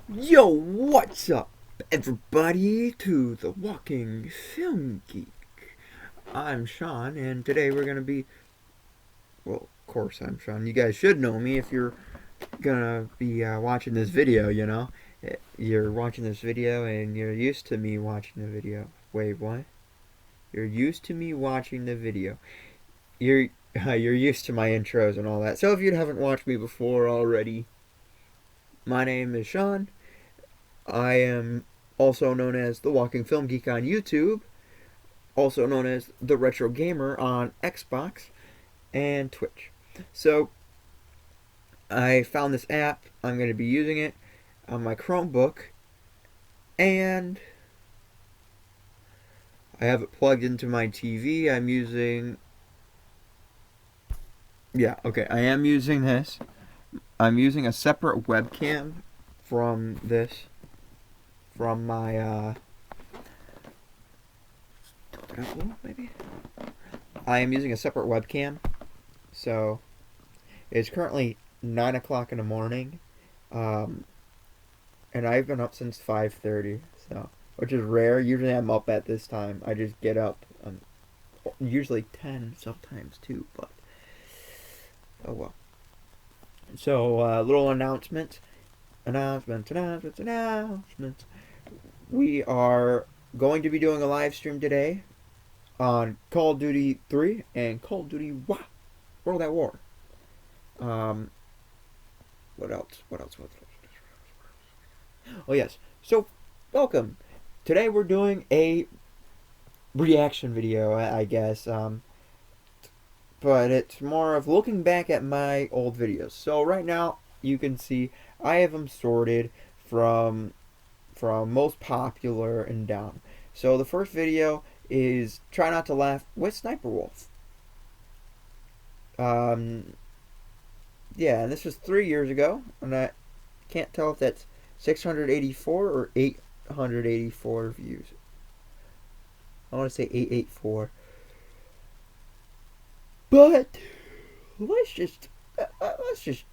Yo, what's up, everybody, to the Walking Film Geek. I'm Sean, and today we're gonna be. Well, of course, I'm Sean. You guys should know me if you're gonna be watching this video, you know? You're watching this video and you're used to me watching the video. Wait, what? You're used to me watching the video. You're. You're used to my intros and all that. So if you haven't watched me before already, my name is Sean. I am also known as the Walking Film Geek on YouTube, also known as the Retro Gamer on Xbox and Twitch. So I found this app. I'm going to be using it on my Chromebook, and I have it plugged into my TV. I'm using. Yeah, okay. I am using this. I'm using a separate webcam from this. From my, maybe? I am using a separate webcam. So, it's currently 9 o'clock in the morning. Um, and I've been up since 5:30. So, which is rare. Usually I'm up at this time. I just get up. Usually 10 sometimes too, but oh well. So, little announcement. Announcements. We are going to be doing a live stream today on Call of Duty 3 and Call of Duty World at War. What else? Oh, yes. So, welcome. Today we're doing a reaction video, I guess. But it's more of looking back at my old videos. So, right now, you can see I have them sorted from most popular and down. So the first video is Try Not to Laugh with Sniper Wolf. Yeah, and this was 3 years ago, and I can't tell if that's 684 or 884 views. I want to say 884. But let's just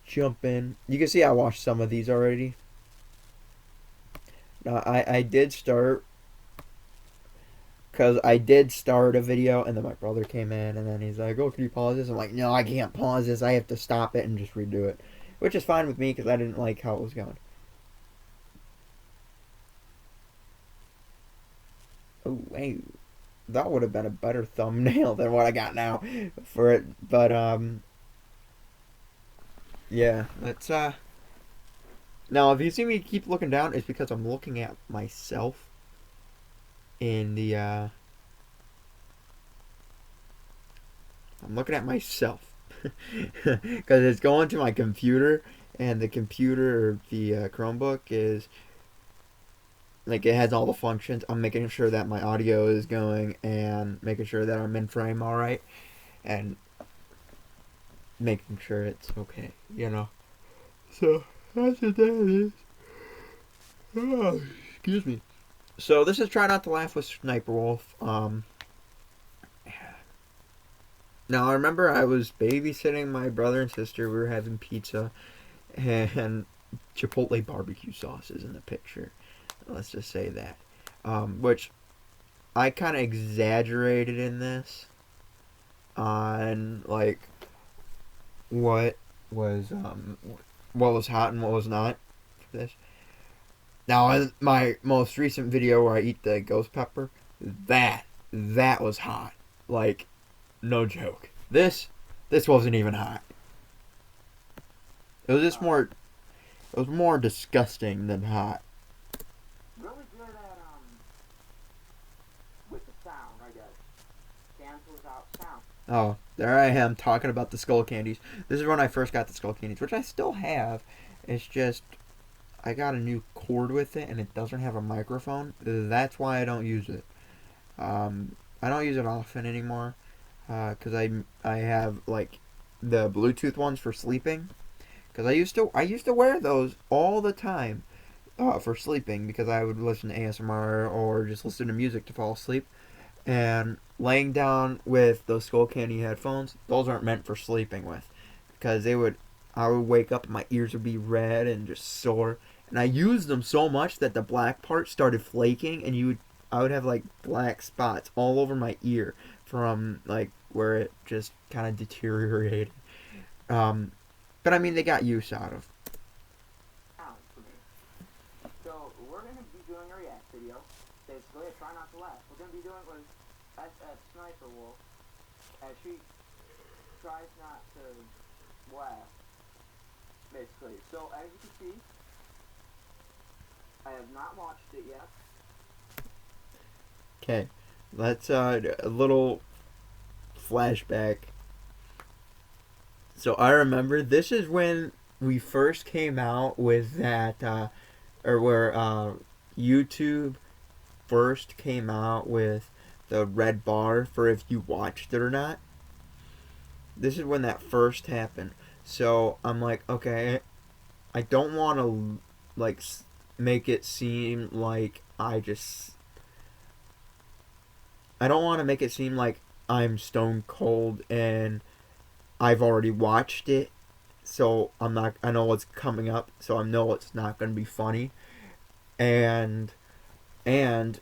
jump in. You can see I watched some of these already. I did start because I did start a video and then my brother came in and then he's like, "Oh, can you pause this?" I'm like, "No, I can't pause this. I have to stop it and just redo it," which is fine with me because I didn't like how it was going. Oh, hey, that would have been a better thumbnail than what I got now for it. But yeah, let's Now if you see me keep looking down, it's because I'm looking at myself in the I'm looking at myself because it's going to my computer, and the computer, the Chromebook, is like it has all the functions. I'm making sure that my audio is going and making sure that I'm in frame all right, and making sure it's okay, you know. So that's what that is. Oh, excuse me. So this is Try Not to Laugh with Sniper Wolf. Now I remember I was babysitting my brother and sister. We were having pizza, and Chipotle barbecue sauce is in the picture. Let's just say that, which I kind of exaggerated in this on like what was what was hot and what was not for this. Now in my most recent video where I eat the ghost pepper, that was hot. Like, no joke. This wasn't even hot. It was just more. It was more disgusting than hot. Really good at with the sound, I guess. Cancels out sound. Oh, there I am talking about the skull candies. This is when I first got the skull candies, which I still have. It's just I got a new cord with it, and it doesn't have a microphone. That's why I don't use it. I don't use it often anymore, because I have like the Bluetooth ones for sleeping. Because I used to wear those all the time, for sleeping, because I would listen to ASMR or just listen to music to fall asleep. And laying down with those skull candy headphones, those aren't meant for sleeping with, because I would wake up and my ears would be red and just sore, and I used them so much that the black part started flaking, and I would have like black spots all over my ear from like where it just kind of deteriorated. Um, but I mean, they got use out of. Sound for me. So we're gonna be doing a react video. Basically, a try not to laugh. We're gonna be doing with SF Sniper Wolf as she tries not to laugh. Basically. So as you can see, I have not watched it yet. Okay, let's a little flashback. So I remember this is when we first came out with that, or where YouTube first came out with the red bar for if you watched it or not. This is when that first happened. So I'm like, okay, I don't want to like make it seem like I don't want to make it seem like I'm stone cold and I've already watched it, so I'm not. I know what's coming up, so I know it's not going to be funny, and and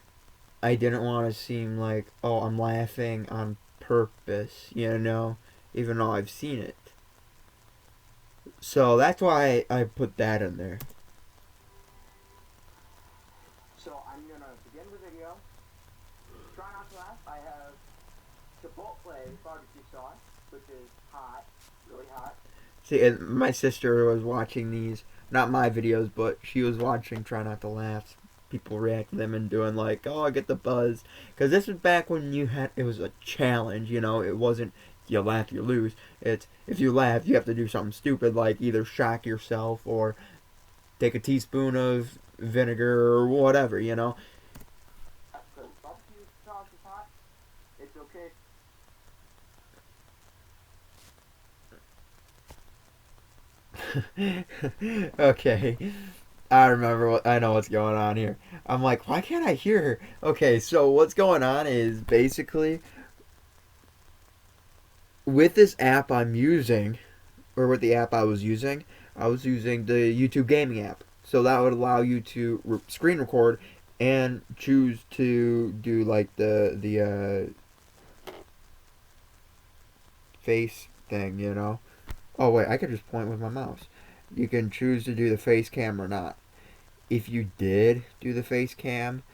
I didn't want to seem like, oh, I'm laughing on purpose, even though I've seen it. So that's why I put that in there. So I'm gonna begin the video. Try not to laugh. I have Chipotle barbecue sauce, which is hot, really hot. See, and my sister was watching these, not my videos, but she was watching Try Not to Laugh. People react to them and doing like, oh, I get the buzz. Because this was back when it was a challenge, it wasn't you laugh, you lose. It's if you laugh, you have to do something stupid like either shock yourself or take a teaspoon of vinegar or whatever. Because barbecue sauce is hot. It's okay. Okay. I know what's going on here. I'm like, why can't I hear her? Okay, so what's going on is basically with this app I'm using, or with the app I was using the YouTube gaming app. So that would allow you to screen record and choose to do like the face thing. Oh wait, I could just point with my mouse. You can choose to do the face cam or not. If you did do the face cam,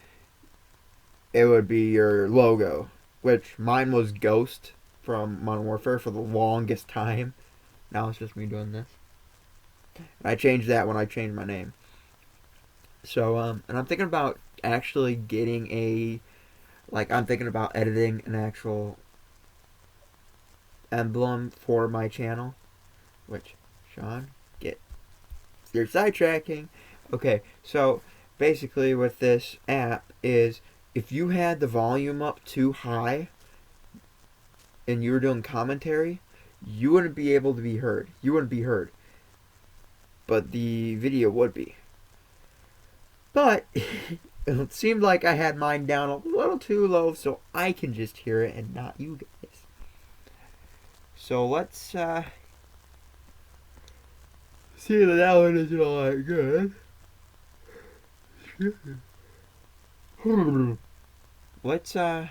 it would be your logo, which mine was Ghost from Modern Warfare for the longest time. Now it's just me doing this. And I changed that when I changed my name. So, and I'm thinking about actually getting I'm thinking about editing an actual emblem for my channel, which, Sean, you're sidetracking. Okay, so basically with this app is if you had the volume up too high and you were doing commentary, you wouldn't be able to be heard. You wouldn't be heard. But the video would be. But it seemed like I had mine down a little too low so I can just hear it and not you guys. So let's see that one isn't all that good. Let's go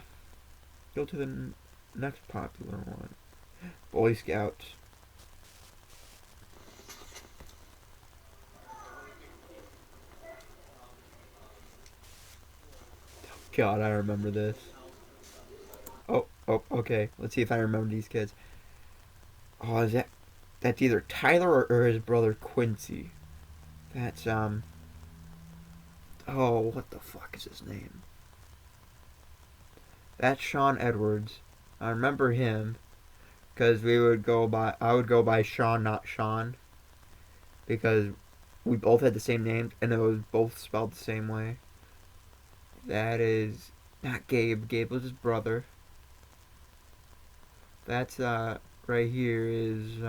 to the next popular one. Boy Scouts. God, I remember this. Oh, okay. Let's see if I remember these kids. Oh, that's either Tyler or his brother Quincy. That's oh, what the fuck is his name? That's Sean Edwards. I remember him because I would go by Sean, not Sean, because we both had the same name and it was both spelled the same way. That is not Gabe. Gabe was his brother. That's right here is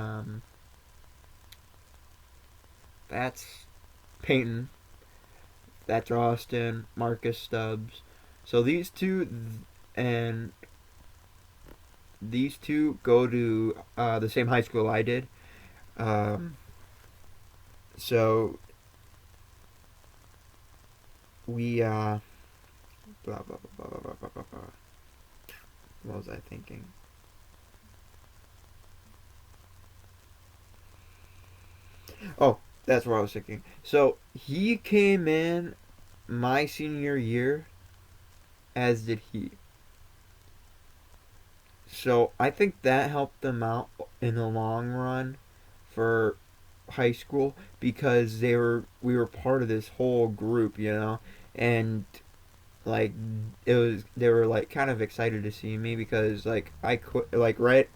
that's Peyton. That's Austin, Marcus Stubbs. So and these two go to the same high school I did. So we blah blah blah blah blah blah blah blah. What was I thinking? Oh, that's what I was thinking. So he came in my senior year, as did he. So I think that helped them out in the long run for high school because we were part of this whole group, and like it was they were like kind of excited to see me because like I quit like right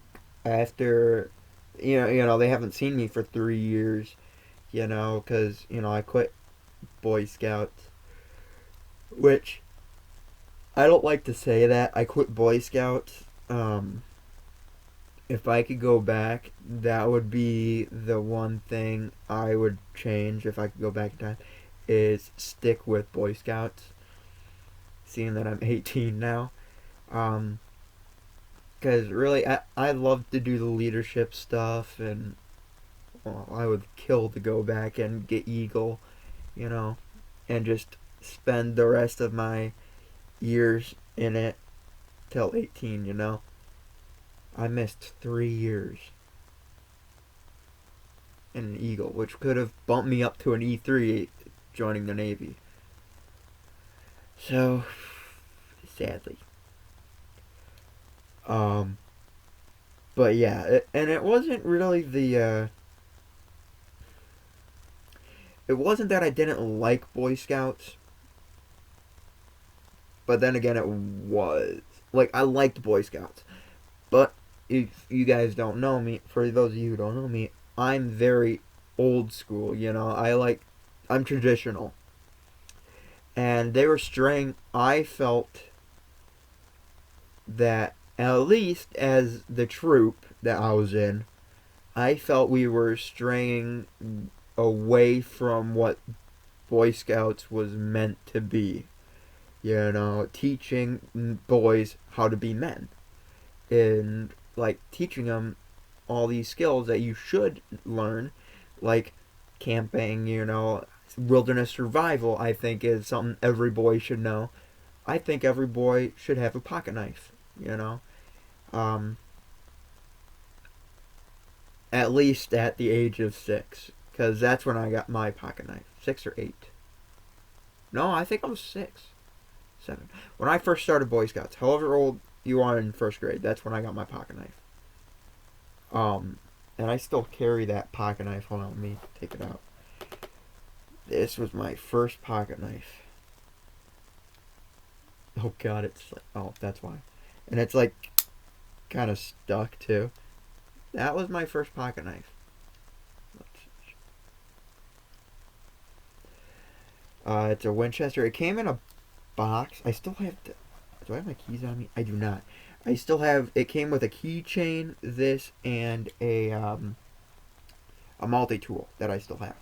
after they haven't seen me for 3 years, because I quit Boy Scouts, which I don't like to say that I quit Boy Scouts. If I could go back, that would be the one thing I would change if I could go back in time, is stick with Boy Scouts, seeing that I'm 18 now. Um, because really, I love to do the leadership stuff, and well, I would kill to go back and get Eagle, you know, and just spend the rest of my years in it till 18. I missed 3 years in an Eagle, which could have bumped me up to an E3 joining the Navy. So, sadly. Um, but yeah, and it wasn't really it wasn't that I didn't like Boy Scouts, but then again, it was. Like, I liked Boy Scouts. But if you guys don't know me, for those of you who don't know me, I'm very old school, I'm traditional. And they were straying, I felt that, at least as the troop that I was in, I felt we were straying away from what Boy Scouts was meant to be. Teaching boys how to be men. And, like, teaching them all these skills that you should learn, like camping, wilderness survival, I think is something every boy should know. I think every boy should have a pocket knife, you know. Um, at least at the age of 6, because that's when I got my pocket knife. 6 or 8. No, I think I was 6, 7. When I first started Boy Scouts, however old you are in first grade, that's when I got my pocket knife. And I still carry that pocket knife. Hold on, let me take it out. This was my first pocket knife. Oh god, it's like, oh, that's why. And it's like kind of stuck too. That was my first pocket knife. It's a Winchester. It came in a box. I still have the. Do I have my keys on me? I do not. I still have. It came with a keychain, this, and a multi tool that I still have.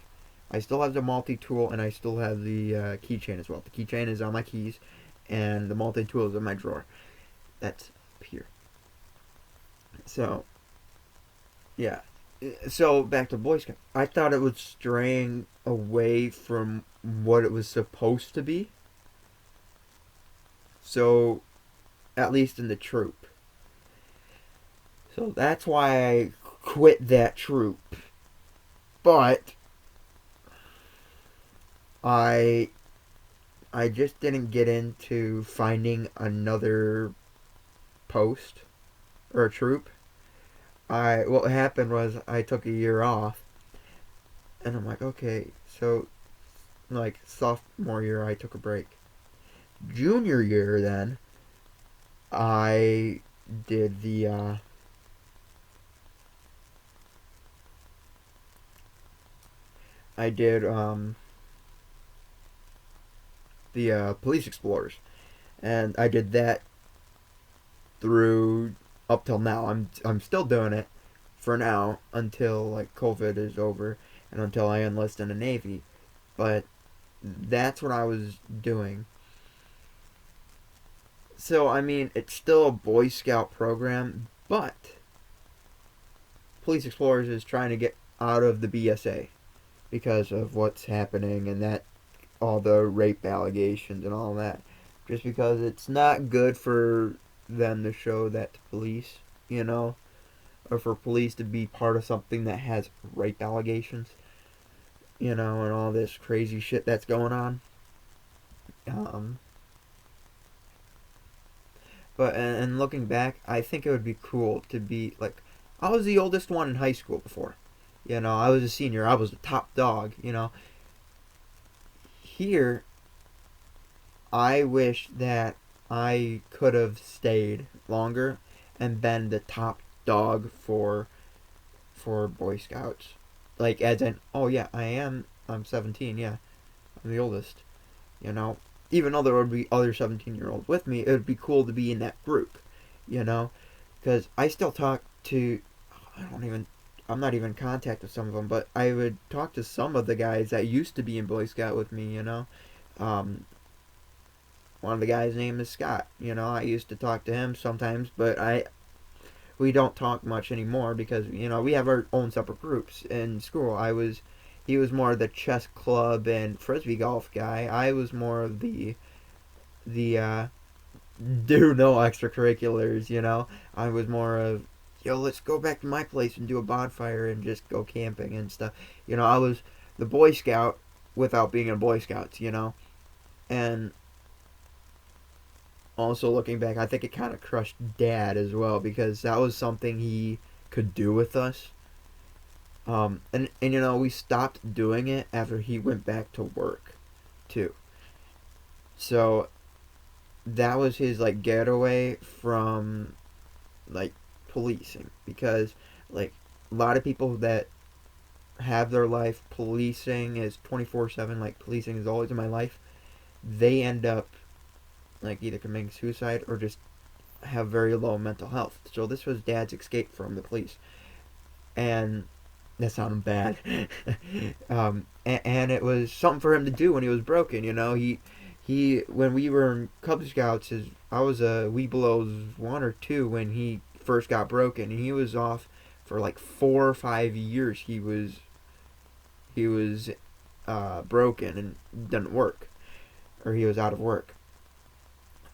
I still have the multi tool, and I still have the keychain as well. The keychain is on my keys, and the multi tool is in my drawer. That's up here. So, yeah. So back to Boy Scout. I thought it was straying away from what it was supposed to be. So, at least in the troop. So that's why I quit that troop. But I I just didn't get into finding another post or a troop. I What happened was I took a year off, and I'm like, okay, so like sophomore year I took a break. Junior year then I did the police explorers, and I did that through up till now. I'm still doing it for now until like COVID is over and until I enlist in the Navy. But that's what I was doing. So I mean, it's still a Boy Scout program, but Police Explorers is trying to get out of the BSA because of what's happening, and that all the rape allegations and all that, just because it's not good for them to show that to police, you know, or for police to be part of something that has rape allegations, you know, and all this crazy shit that's going on. Um, but and looking back, I think it would be cool to be like, I was the oldest one in high school before, you know, I was a senior, I was the top dog, you know. Here, I wish that I could have stayed longer and been the top dog for Boy Scouts. Like as in, oh yeah, I'm 17, yeah. I'm the oldest, you know. Even though there would be other 17-year-olds with me, it would be cool to be in that group, you know, cuz I still talk to I don't even I'm not even in contact with some of them, but I would talk to some of the guys that used to be in Boy Scout with me, you know. Um, One of the guys' name is Scott. You know, I used to talk to him sometimes, but I we don't talk much anymore because you know we have our own separate groups in school. He was more the chess club and frisbee golf guy. I was more of the do no extracurriculars. You know, I was more of yo, let's go back to my place and do a bonfire and just go camping and stuff. You know, I was the Boy Scout without being a Boy Scouts. You know, and also looking back, I think it kind of crushed Dad as well because that was something he could do with us. And you know we stopped doing it after he went back to work, too. So that was his like getaway from like policing because like a lot of people that have their life policing as 24/7, like policing is always in my life, they end up like either committing suicide or just have very low mental health. So this was Dad's escape from the police, and that sounded bad. And it was something for him to do when he was broken. You know, he when we were in Cub Scouts, I was a Webelos 1 or 2 when he first got broken, and he was off for like 4 or 5 years. He was broken and didn't work, or he was out of work.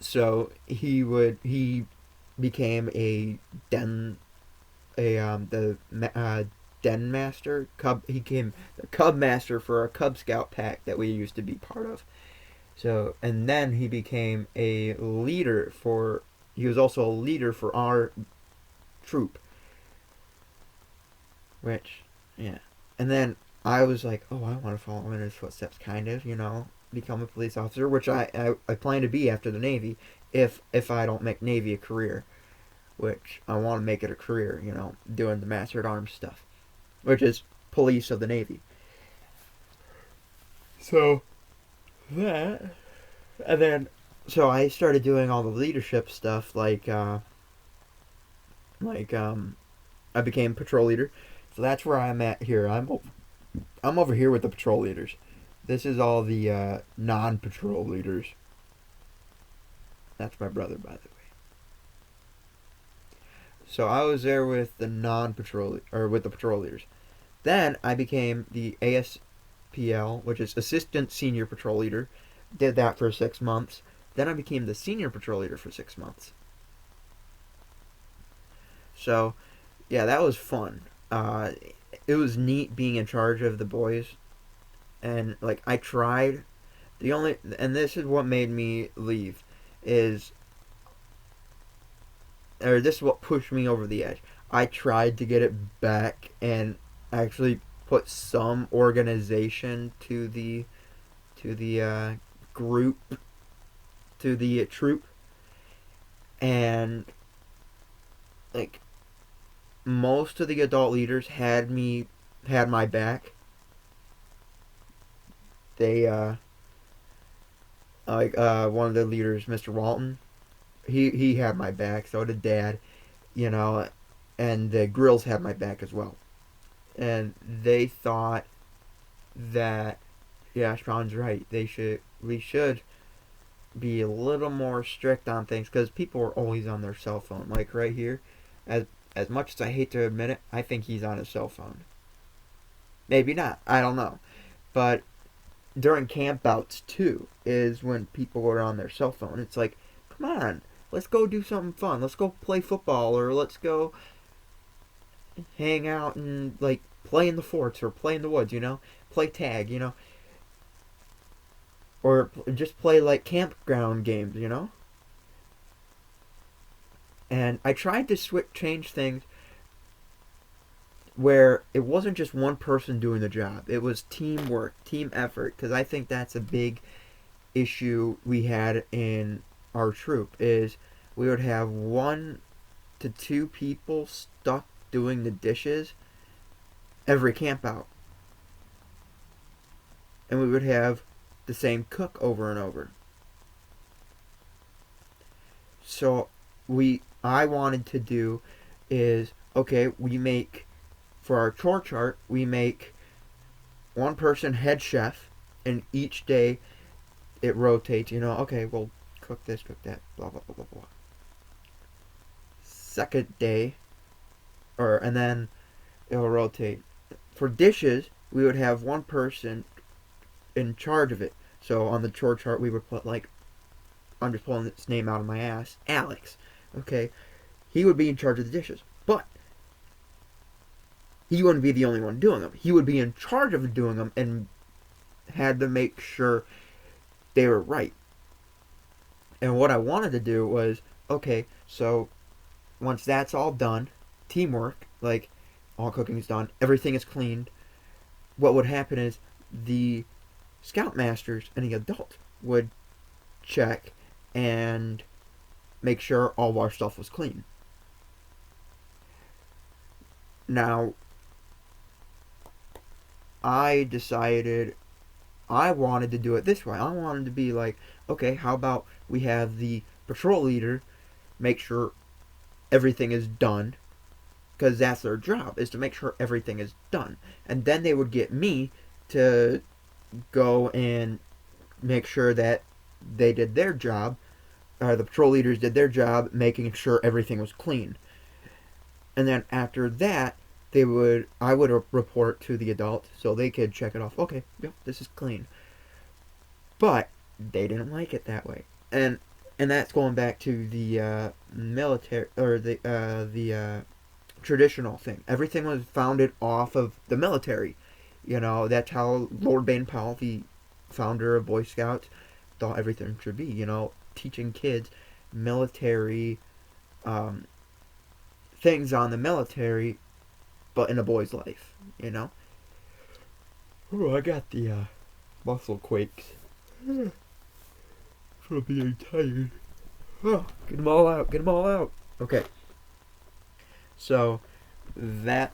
So he became a den a the den master cub. He became the cub master for a Cub Scout pack that we used to be part of. So and then he became a leader for. He was also a leader for our troop, which yeah. And then I was like, oh, I want to follow in his footsteps, kind of, you know, become a police officer, which I plan to be after the Navy, if I don't make Navy a career, which I want to make it a career, you know, doing the Master at Arms stuff, which is police of the Navy. So that, and then so I started doing all the leadership stuff, like I became patrol leader. So that's where I'm at here. I'm over here with the patrol leaders. This is all the non-patrol leaders. That's my brother, by the way. So I was there with the non-patrol or with the patrol leaders. Then I became the ASPL, which is Assistant Senior Patrol Leader. Did that for 6 months. Then I became the Senior Patrol Leader for 6 months. So, yeah, that was fun. It was neat being in charge of the boys, and like I tried. The only and this is what made me leave, is or this is what pushed me over the edge. I tried to get it back and actually put some organization to the group, to the troop, and like most of the adult leaders had my back. They like one of the leaders, Mr. Walton, he had my back. So did Dad, you know, and the Grills had my back as well. And they thought that yeah, Sean's right. We should be a little more strict on things because people are always on their cell phone. Like right here, as as much as I hate to admit it, I think he's on his cell phone. Maybe not. I don't know, but during campouts too is when people are on their cell phone. It's like, come on, let's go do something fun. Let's go play football, or let's go hang out and like play in the forts or play in the woods. Play tag. Or just play like campground games. And I tried to change things where it wasn't just one person doing the job. It was teamwork, team effort, because I think that's a big issue we had in our troop is we would have 1 to 2 people stuck doing the dishes every camp out. And we would have the same cook over and over. So I wanted to do is, okay, we make, for our chore chart, we make one person head chef, and each day it rotates, okay, we'll cook this, cook that, blah, blah, blah, blah, blah. Second day, and then it'll rotate. For dishes, we would have one person in charge of it. So on the chore chart, we would put, like, I'm just pulling its name out of my ass, Alex. Okay, he would be in charge of the dishes, but he wouldn't be the only one doing them. He would be in charge of doing them and had to make sure they were right. And what I wanted to do was, okay, so once that's all done, teamwork, like all cooking is done, everything is cleaned, what would happen is the scoutmasters and the adult would check and make sure all of our stuff was clean. Now, I decided I wanted to do it this way. I wanted to be like, okay, how about we have the patrol leader make sure everything is done, because that's their job, is to make sure everything is done. And then they would get me to go and make sure that they did their job, the patrol leaders did their job making sure everything was clean. And then after that, I would report to the adult so they could check it off. Okay, yep, this is clean. But they didn't like it that way, and that's going back to the military, or the traditional thing. Everything was founded off of the military. That's how Lord Baden Powell, the founder of Boy Scouts, thought everything should be. Teaching kids military things on the military, but in a boy's life. Oh, I got the muscle quakes from being tired. Oh, get them all out. Get them all out. Okay. So they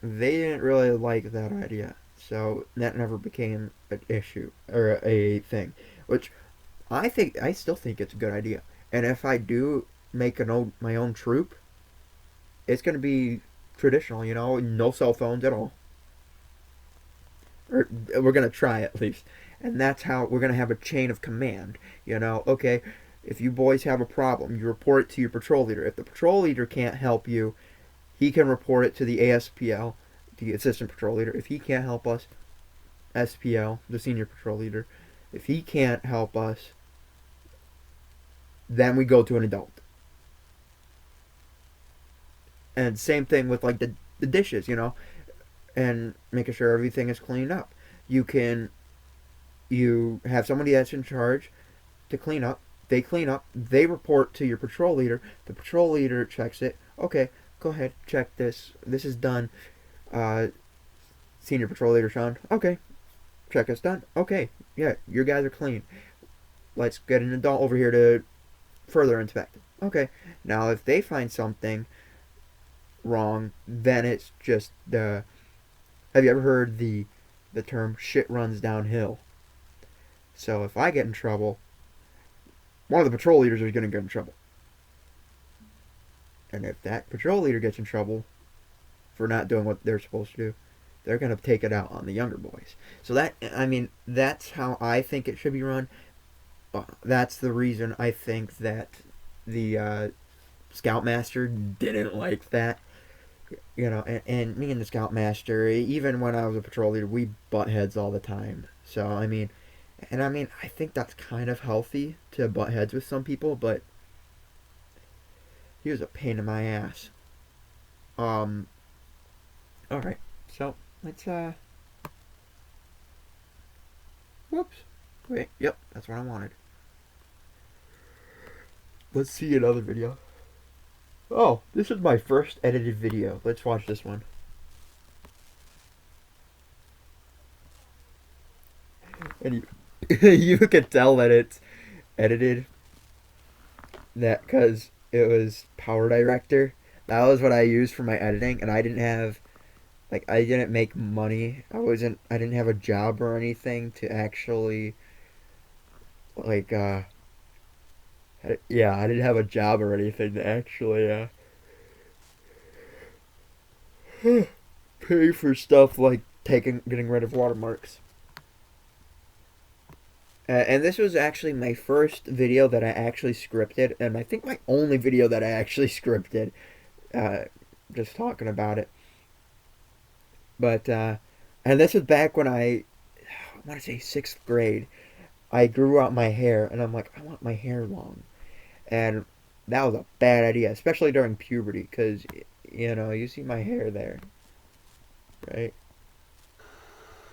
didn't really like that idea. So that never became an issue or a thing, which I still think it's a good idea. And if I do make my own troop, it's going to be traditional, no cell phones at all. Or we're going to try at least. And that's how we're going to have a chain of command. Okay, if you boys have a problem, you report it to your patrol leader. If the patrol leader can't help you, he can report it to the ASPL, the assistant patrol leader. If he can't help us, SPL, the senior patrol leader. If he can't help us, then we go to an adult. And same thing with like the dishes, and making sure everything is cleaned up. You have somebody that's in charge to clean up. They clean up. They report to your patrol leader. The patrol leader checks it. Okay, go ahead, check this. This is done. Senior patrol leader Sean. Okay, check it's done. Okay, yeah, your guys are clean. Let's get an adult over here to further inspect it. Okay, now if they find something wrong, then it's just have you ever heard the term shit runs downhill? So if I get in trouble, one of the patrol leaders is going to get in trouble. And if that patrol leader gets in trouble for not doing what they're supposed to do, they're going to take it out on the younger boys. So that's how I think it should be run. That's the reason I think that the Scoutmaster didn't like that. And me and the Scoutmaster, even when I was a patrol leader, we butt heads all the time. So I mean, I think that's kind of healthy to butt heads with some people, but he was a pain in my ass. Um. All right. So let's Whoops. Wait. Yep. That's what I wanted. Let's see another video. Oh, this is my first edited video. Let's watch this one. And you can tell that it's edited that because it was Power Director. That was what I used for my editing, and I didn't have I didn't make money. I didn't have a job or anything to actually like yeah, I didn't have a job or anything to actually pay for stuff like getting rid of watermarks. And this was actually my first video that I actually scripted, and I think my only video that I actually scripted, uh, just talking about it. But, and this was back when I want to say 6th grade. I grew out my hair, and I'm like, I want my hair long. And that was a bad idea, especially during puberty, because, you see my hair there, right?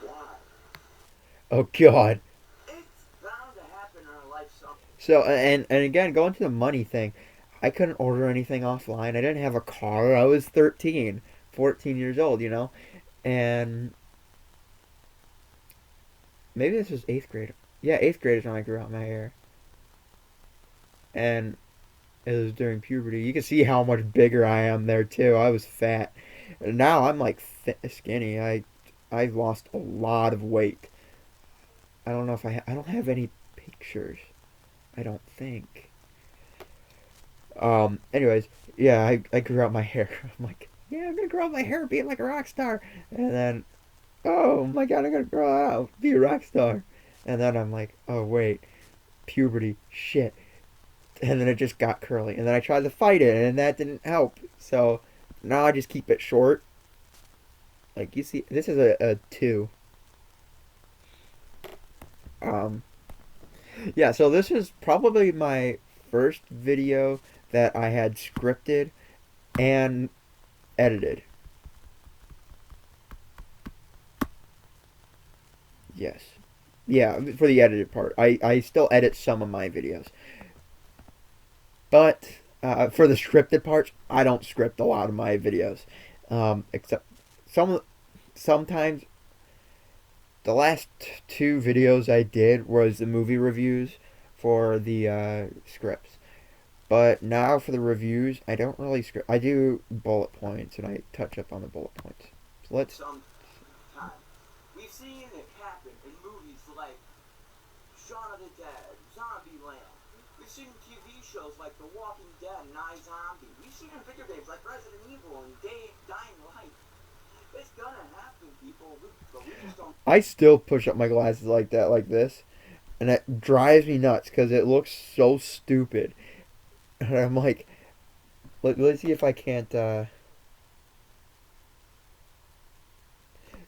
Why? Oh, God. It's bound to happen in our life someday. So, and again, going to the money thing, I couldn't order anything offline. I didn't have a car. I was 13, 14 years old, and maybe this was 8th grade. Yeah, 8th grade is when I grew out my hair. And it was during puberty. You can see how much bigger I am there, too. I was fat. And now I'm like skinny. I've lost a lot of weight. I don't know if I don't have any pictures. I don't think. Anyways, yeah, I grew out my hair. I'm like, yeah, I'm gonna grow out my hair, be like a rock star. And then, oh my god, I'm gonna grow out, be a rock star. And then I'm like, oh wait, puberty, shit. And then it just got curly. And then I tried to fight it, and that didn't help. So now I just keep it short. Like you see, this is a 2. Um, yeah, so this is probably my first video that I had scripted and edited. Yes. Yeah, for the edited part. I still edit some of my videos. But for the scripted parts, I don't script a lot of my videos. Except sometimes the last 2 videos I did was the movie reviews for the scripts. But now for the reviews, I don't really script. I do bullet points and I touch up on the bullet points. So let's. Sometime. We've seen it happen in movies like Shaun of the Dead, Zombieland. We've seen TV shows like The Walking Dead and iZombie. We've seen in video games like Resident Evil and Dying Light. It's gonna happen, people, but we just don't. I still push up my glasses like that, like this, and it drives me nuts because it looks so stupid. And I'm like, let's see if I can't. Yeah,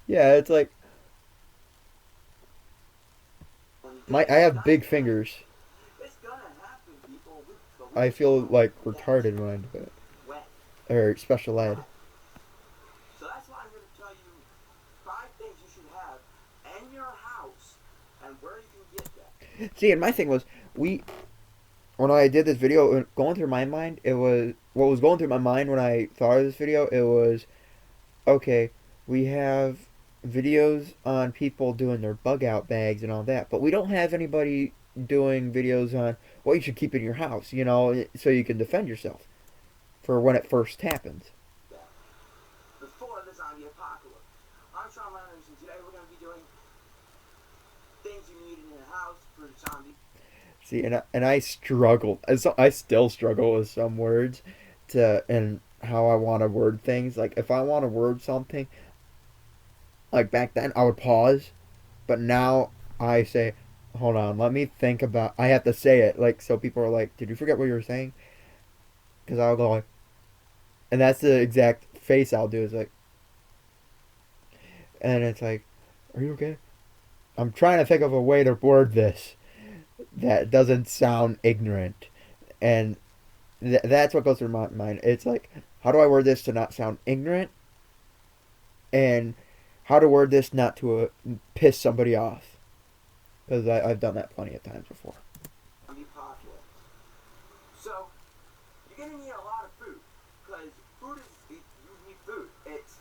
it's like I have big fingers. It's gonna happen, people, but we I just feel don't like know retarded when I do it, when. or special ed. So that's why I'm going to tell you 5 things you should have in your house and where you can get them. See, and my thing was when I did this video, going through my mind, it was what was going through my mind when I thought of this video. It was okay. We have videos on people doing their bug out bags and all that, but we don't have anybody doing videos on what you should keep in your house, so you can defend yourself for when it first happens. Before the zombie apocalypse. I'm Sean Leonard, and today we're going to be doing things you need in your house for zombie. See, and I struggled. I still struggle with some words and how I want to word things. Like if I want to word something, like back then I would pause, but now I say, hold on, let me think about. I have to say it like so people are like, did you forget what you were saying? Because I'll go like, and that's the exact face I'll do. Is like, and it's like, are you okay? I'm trying to think of a way to word this that doesn't sound ignorant, and that's what goes through my mind. It's like, how do I word this to not sound ignorant, and how to word this not to piss somebody off, because I've done that plenty of times before. Be popular. So you're gonna need a lot of food because food is you need food. It's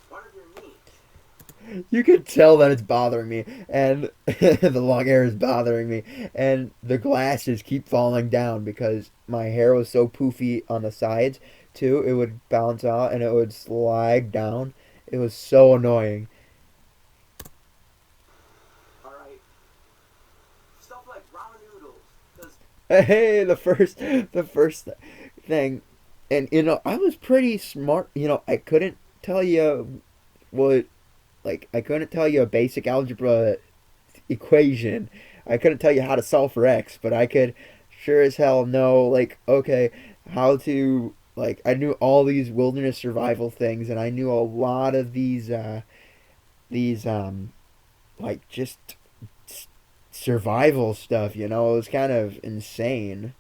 one of your needs. You can tell that it's bothering me, and the long hair is bothering me, and the glasses keep falling down because my hair was so poofy on the sides, too. It would bounce out and it would slide down. It was so annoying. All right. Stuff like ramen noodles. Because Hey, the first thing, and I was pretty smart. I couldn't tell you what, like, I couldn't tell you a basic algebra equation. I couldn't tell you how to solve for x, but I could sure as hell know, like, okay, how to, like, I knew all these wilderness survival things, and I knew a lot of these like, just survival stuff. It was kind of insane.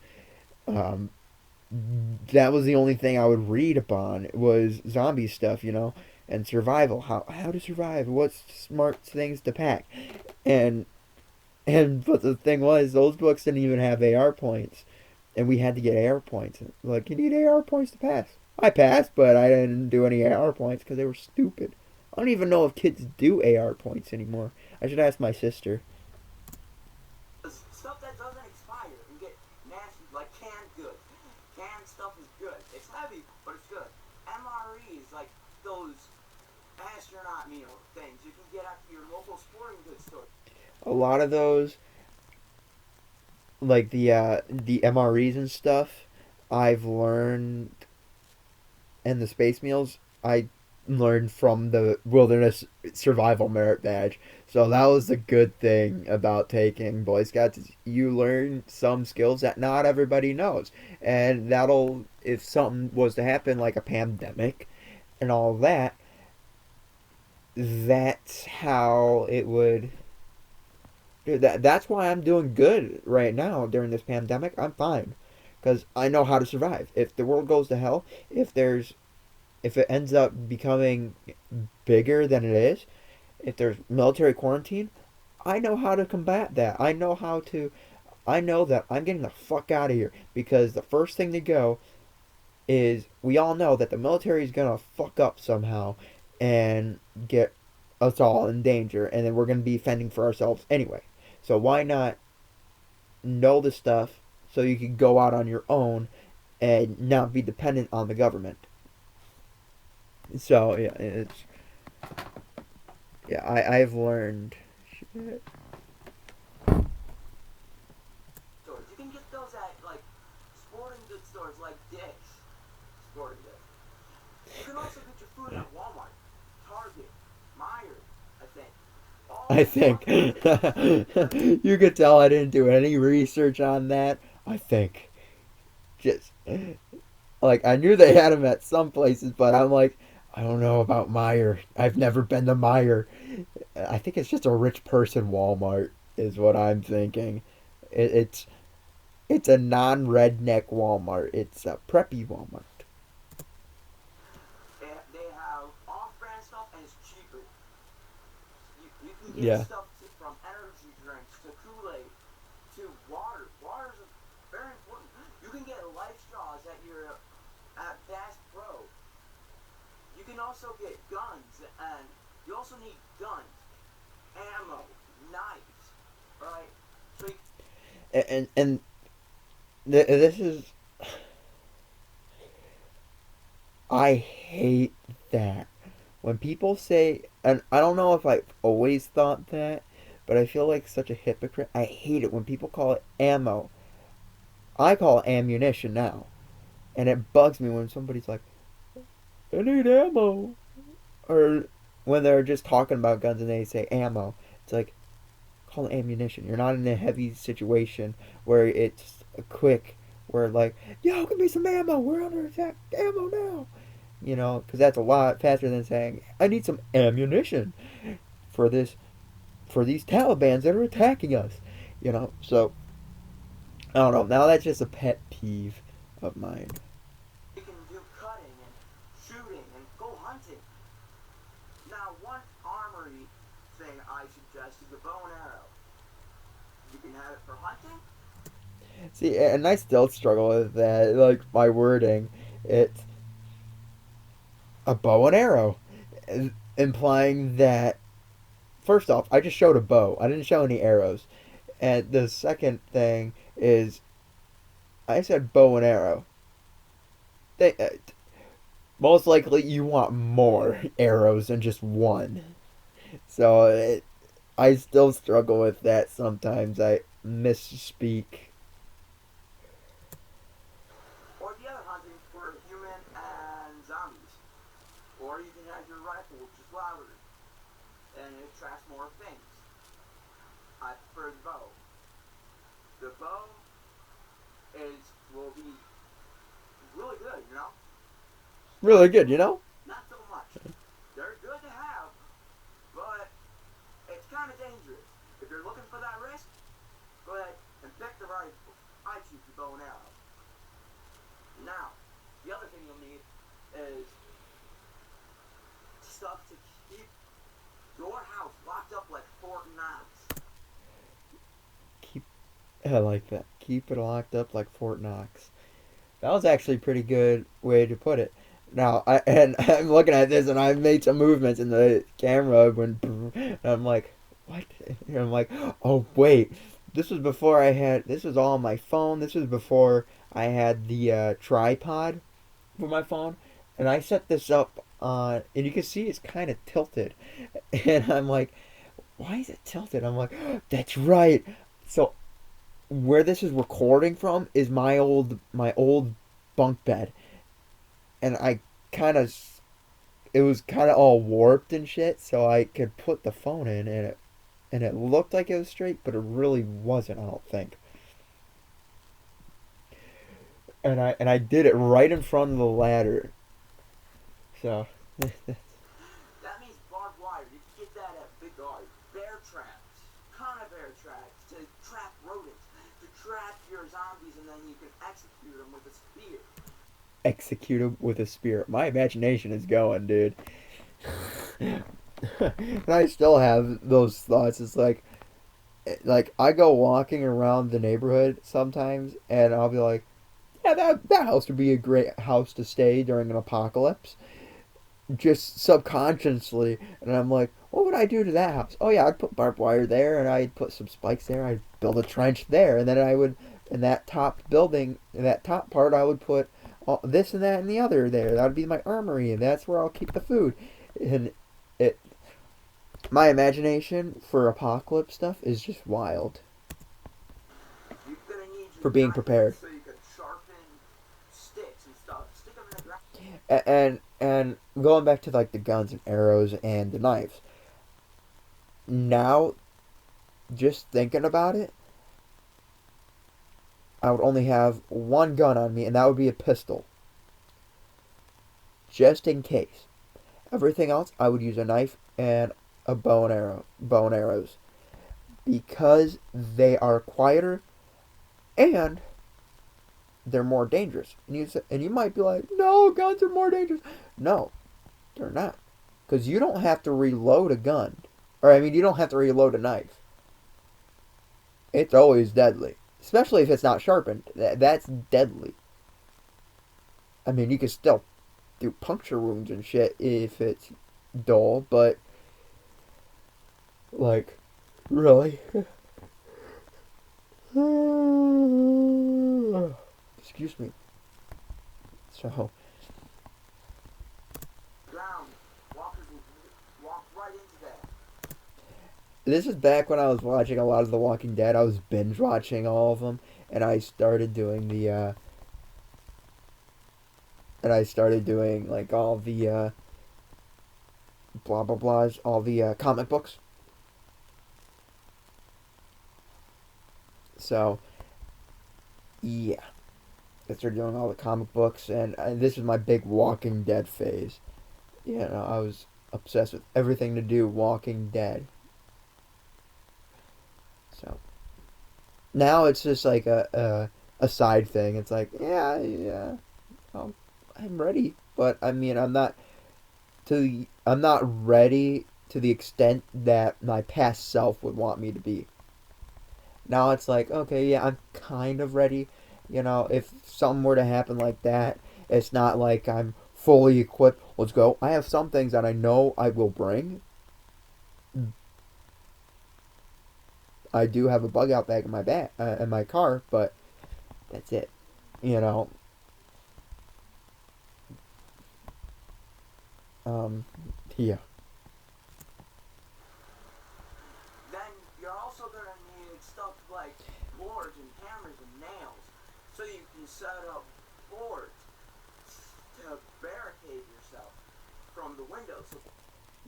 Um, that was the only thing I would read upon was zombie stuff, and survival. How to survive? What's smart things to pack? And but the thing was, those books didn't even have AR points, and we had to get AR points. Like, you need AR points to pass. I passed, but I didn't do any AR points because they were stupid. I don't even know if kids do AR points anymore. I should ask my sister. stuff that doesn't expire and get nasty, like canned goods. Canned stuff is good. It's heavy, but it's good. MREs, like those astronaut meal things, you can get at your local sporting goods store. A lot of those, like the MREs and stuff, I've learned, and the space meals I learned from the wilderness survival merit badge. So that was the good thing about taking Boy Scouts. Is you learn some skills that not everybody knows, and that'll, if something was to happen like a pandemic and all that, that's how it would. That's why I'm doing good right now during this pandemic. I'm fine because I know how to survive. If the world goes to hell, if it ends up becoming bigger than it is, if there's military quarantine, I know how to combat that. I know that I'm getting the fuck out of here because the first thing to go is, we all know that the military is gonna fuck up somehow and get us all in danger, and then we're gonna be fending for ourselves anyway. So why not know the stuff so you can go out on your own and not be dependent on the government? So yeah, I've learned. Shit. Stores. You can get those at like sporting goods stores like Dick's Sporting Goods. You can also get your food at Walmart, Target, Myers, I think. All I these think you could tell I didn't do any research on that. I think just like I knew they had them at some places, but I'm like, I don't know about Meyer. I've never been to Meyer. I think it's just a rich person Walmart is what I'm thinking. It's a non-redneck Walmart. It's a preppy Walmart. they have off-brand stuff and it's cheaper. You can get Yeah. stuff from energy drinks to Kool-Aid to water. Water is very important. You can get life straws at Bass Pro. You can also get guns, and you also need guns, ammo, knives, right? So you, And this is, I hate that when people say, and I don't know if I've always thought that, but I feel like such a hypocrite. I hate it when people call it ammo. I call it ammunition now, and it bugs me when somebody's like, "I need ammo," or when they're just talking about guns and they say ammo. It's like, call it ammunition. You're not in a heavy situation where it's a quick, where like, yo, give me some ammo. We're under attack. Ammo now. Because that's a lot faster than saying, I need some ammunition for this for these Talibans that are attacking us. So I don't know. Now that's just a pet peeve of mine. You can do cutting and shooting and go hunting. Now, one armory thing I suggest is the bow and arrow. You can have it for hunting. See, and I still struggle with that. Like my wording, it's a bow and arrow, implying that first off, I just showed a bow. I didn't show any arrows. And the second thing is, I said bow and arrow. They, most likely, you want more arrows than just one. So I still struggle with that sometimes. I misspeak. Or the other hunting for human and zombies. Or you can have your rifle, which is louder, and it attracts more things. I prefer the bow. The bow will be really good, you know? Really good, you know? Not so much. They're good to have, but it's kind of dangerous. If you're looking for that risk, go ahead and pick the rifle. I choose the bow and arrow. Now, the other thing you'll need is stuff to keep your house locked up like Fort Knox. I like that. Keep it locked up like Fort Knox. That was actually a pretty good way to put it. Now, I'm looking at this and I made some movements in the camera and I'm like, what? And I'm like, oh wait, this was all on my phone. This was before I had the tripod for my phone, and I set this up on, and you can see it's kind of tilted, and I'm like, why is it tilted? I'm like, that's right. So where this is recording from is my old bunk bed, and I kind of it was kind of all warped and shit, so I could put the phone in, and it looked like it was straight, but it really wasn't. I don't think. And I did it right in front of the ladder, so. That means barbed wire. You can get that at Big R. Bear traps. Conibear traps to trap rodents. To trap your zombies, and then you can execute them with a spear. Executed with a spear. My imagination is going, dude. And I still have those thoughts. It's like I go walking around the neighborhood sometimes, and I'll be like, yeah, that house would be a great house to stay during an apocalypse. Just subconsciously, and I'm like, what would I do to that house? Oh yeah, I'd put barbed wire there, and I'd put some spikes there. I'd build a trench there, and then I would, in that top building, in that top part, I would put all, this and that and the other there. That would be my armory, and that's where I'll keep the food. And it, my imagination for apocalypse stuff is just wild. You're gonna need your For being knife prepared. so you can sharpen sticks and stuff. Stick them in the ground. And going back to like the guns and arrows and the knives. Now, just thinking about it, I would only have one gun on me, and that would be a pistol, just in case. Everything else, I would use a knife and a bow and arrows, because they are quieter and they're more dangerous. And you might be like, no, guns are more dangerous. No, they're not, because you don't have to reload a gun, or I mean, you don't have to reload a knife. It's always deadly, especially if it's not sharpened. That's deadly. I mean, you can still do puncture wounds and shit if it's dull, but like, really? Excuse me. So, Ground. Walkers will walk right into that. this is back when I was watching a lot of The Walking Dead. I was binge watching all of them, and I started doing like all the blah blah blahs, all the comic books. So, yeah, I started doing all the comic books, and this was my big Walking Dead phase. I was obsessed with everything to do Walking Dead. now it's just like a side thing. It's like, yeah, um, I'm ready, but I mean, I'm not ready to the extent that my past self would want me to be. Now it's like, okay, yeah, I'm kind of ready. You know, if something were to happen like that, it's not like I'm fully equipped. Let's go. I have some things that I know I will bring. I do have a bug out bag in my in my car, but that's it. You know, um, yeah. Then you're also gonna need stuff like boards and hammers and nails, so you can set up boards to barricade yourself from the windows. So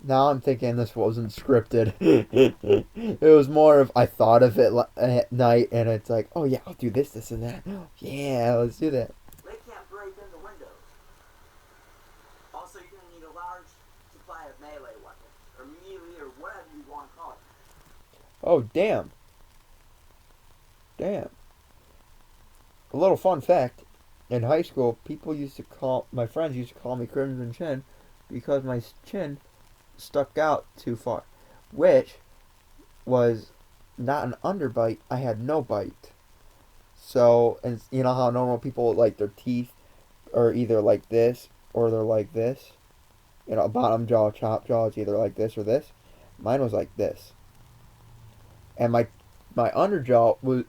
Now I'm thinking this wasn't scripted. It was more of I thought of it at night, and it's like, oh yeah, I'll do this, and that. Yeah, let's do that. they can't break in the windows. Also, you're gonna need a large supply of melee weapons, or melee, or whatever you want to call it. Oh damn. A little fun fact: in high school, my friends used to call me Crimson Chin because my chin stuck out too far, which was not an underbite. I had no bite. So, and you know how normal people like their teeth are either like this or they're like this. You know, bottom jaw, top jaw is either like this or this. Mine was like this, and my underjaw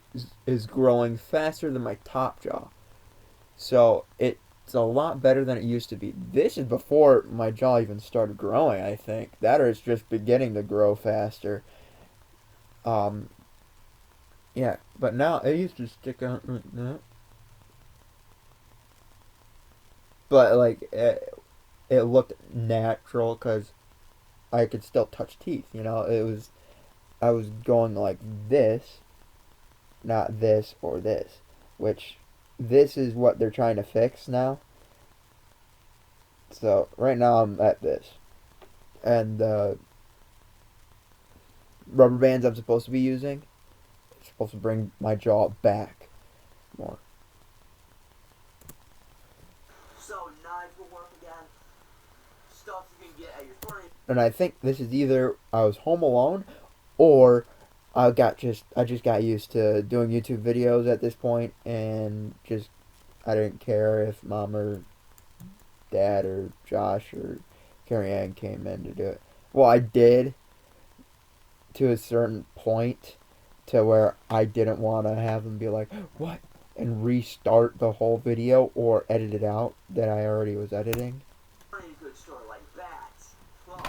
is growing faster than my top jaw. So it's a lot better than it used to be. This is before my jaw even started growing, I think. That or it's just beginning to grow faster. Um, yeah, but now it used to stick out like that. But like it looked natural because I could still touch teeth. You know, I was going like this, not this or this, which this is what they're trying to fix now. So right now I'm at this, and the rubber bands I'm supposed to be using are supposed to bring my jaw back more. So knives will work again. Stuff you can get at your store. And I think this is either I was home alone, or I just got used to doing YouTube videos at this point, and just I didn't care if mom or dad or Josh or Carrie Ann came in to do it. Well, I did to a certain point, to where I didn't want to have them be like, what? And restart the whole video or edit it out that I already was editing. Pretty good store like bats, clubs,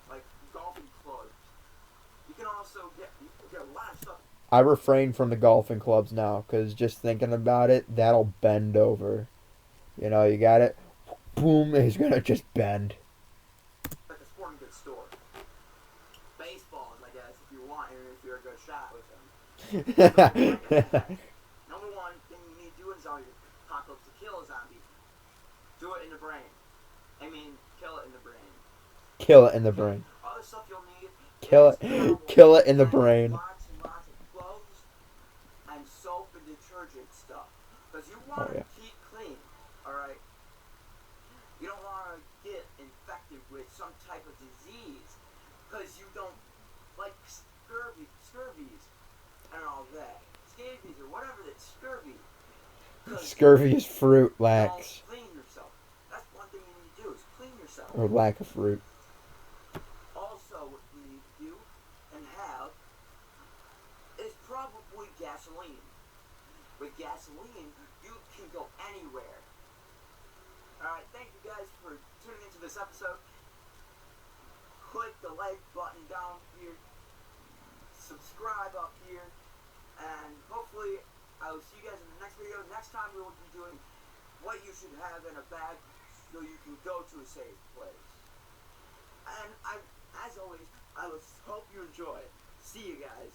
like golfing clubs. You can also get a lot of stuff. I refrain from the golfing clubs now because just thinking about it, that'll bend over. You know, you got it. Boom, it's gonna just bend. At the sporting goods store. Baseballs, I guess, if you want, and if you're a good shot with them. Number one thing you need to do in zombie apocalypse to kill a zombie. Do it in the brain. I mean, kill it in the brain. Kill it in the brain. Other stuff you'll need Kill it in the brain. lots and lots of clothes and soap and detergent stuff. Because you Oh want to yeah. keep clean, alright? You don't want to get infected with some type of disease. Because you don't like scurvies and all that. Scabies or whatever that's scurvy. 'Cause Scurvy is fruit you don't lacks clean yourself. That's one thing you need to do is clean yourself. or lack of fruit. Also, what you need to do and have is probably gasoline. With gasoline, you can go anywhere. Alright, thank you guys for tuning into this episode. Click the like button down here, subscribe up here, and hopefully I will see you guys in the next video. Next time we will be doing what you should have in a bag so you can go to a safe place. And as always, I hope you enjoy it. See you guys.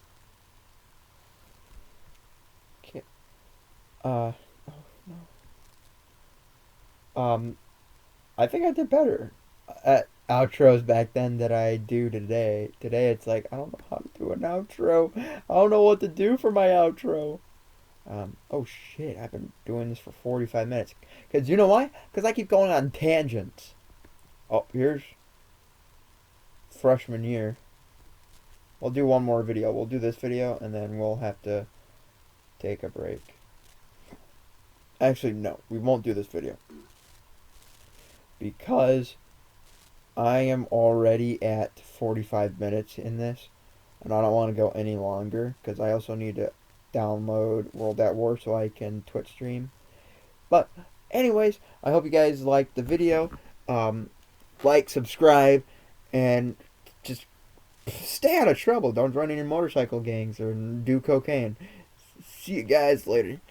Oh no. I think I did better. outros back then that I do today. Today it's like I don't know how to do an outro. I don't know what to do for my outro. Oh shit, I've been doing this for 45 minutes. Cause you know why? Cause I keep going on tangents. Oh, here's freshman year. We'll do one more video. We'll do this video and then we'll have to take a break. Actually, no, we won't do this video. Because I am already at 45 minutes in this. And I don't want to go any longer. Because I also need to download World at War so I can Twitch stream. But, anyways, I hope you guys liked the video. Like, subscribe, and just stay out of trouble. Don't run any motorcycle gangs or do cocaine. See you guys later.